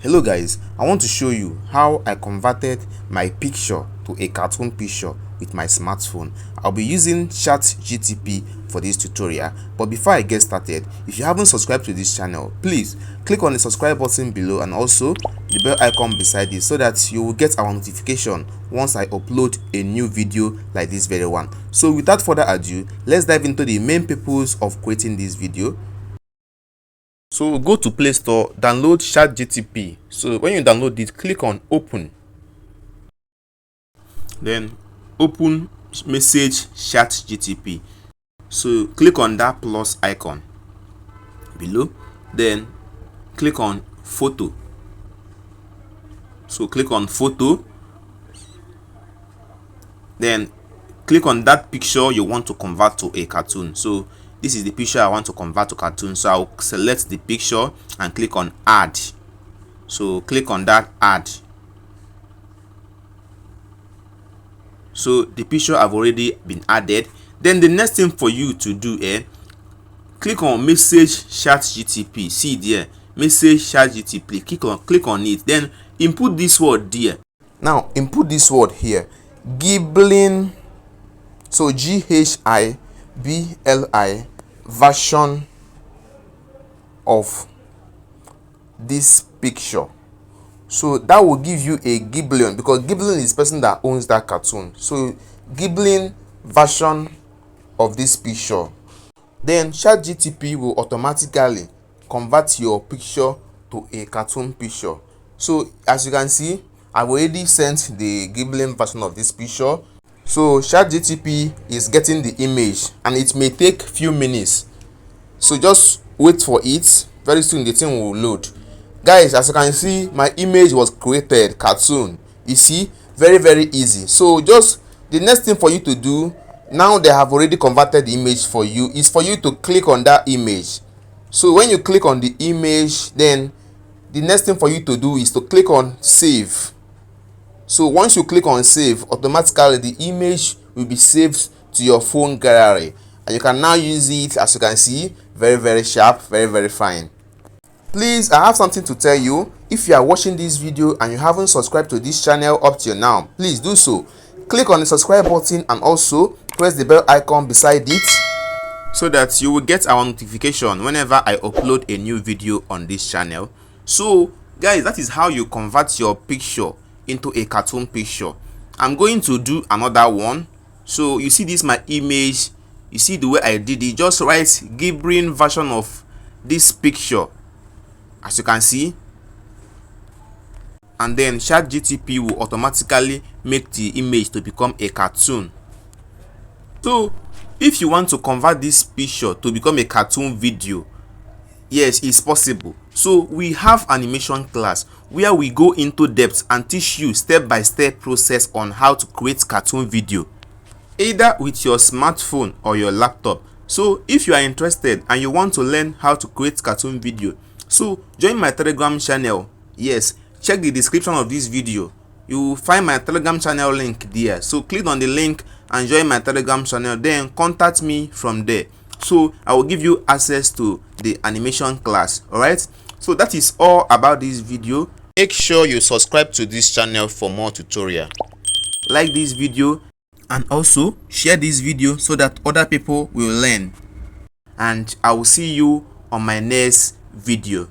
Hello guys, I want to show you how I converted my picture to a cartoon picture with my smartphone. I'll be using ChatGPT for this tutorial, but before I get started, if you haven't subscribed to this channel, please click on the subscribe button below and also the bell icon beside it so that you will get our notification once I upload a new video like this very one. So without further ado, let's dive into the main purpose of creating this video. So go to Play Store, download ChatGPT. So when you download it, click on open. Then open message ChatGPT. So click on that plus icon below. Then click on photo. So click on photo. Then click on that picture you want to convert to a cartoon. So this is the picture I want to convert to cartoon, so I'll select the picture and click on add. So click on that add. So the picture have already been added. Then the next thing for you to do click on message ChatGPT. See there, message ChatGPT. Click on it. Then input this word there. Now input this word here, Ghibli. So GHIBLI version of this picture. So that will give you a Ghibli, because Ghibli is the person that owns that cartoon. So Ghibli version of this picture. Then ChatGPT will automatically convert your picture to a cartoon picture. So as you can see, I've already sent the Ghibli version of this picture. So ChatGPT is getting the image and it may take few minutes. So just wait for it. Very soon the thing will load. Guys, as you can see, my image was created cartoon. You see, very easy. So just the next thing for you to do, now they have already converted the image for you, is for you to click on that image. So when you click on the image, then the next thing for you to do is to click on save. So once you click on save, automatically the image will be saved to your phone gallery and you can now use it. As you can see, very sharp, very fine. Please, I have something to tell you. If you are watching this video and you haven't subscribed to this channel up till now, please do so. Click on the subscribe button and also press the bell icon beside it so that you will get our notification whenever I upload a new video on this channel. So guys, that is how you convert your picture into a cartoon picture. I'm going to do another one. So you see this my image, you see the way I did it. Just write Ghibli version of this picture, as you can see, and then ChatGPT will automatically make the image to become a cartoon. So if you want to convert this picture to become a cartoon video, yes, it's possible. So we have animation class where we go into depth and teach you step-by-step process on how to create cartoon video, either with your smartphone or your laptop. So if you are interested and you want to learn how to create cartoon video, so join my Telegram channel. Yes, check the description of this video. You will find my Telegram channel link there. So click on the link and join my Telegram channel, then contact me from there. So I will give you access to the animation class. All right, so that is all about this video. Make sure you subscribe to this channel for more tutorial. Like this video and also share this video so that other people will learn. And I will see you on my next video.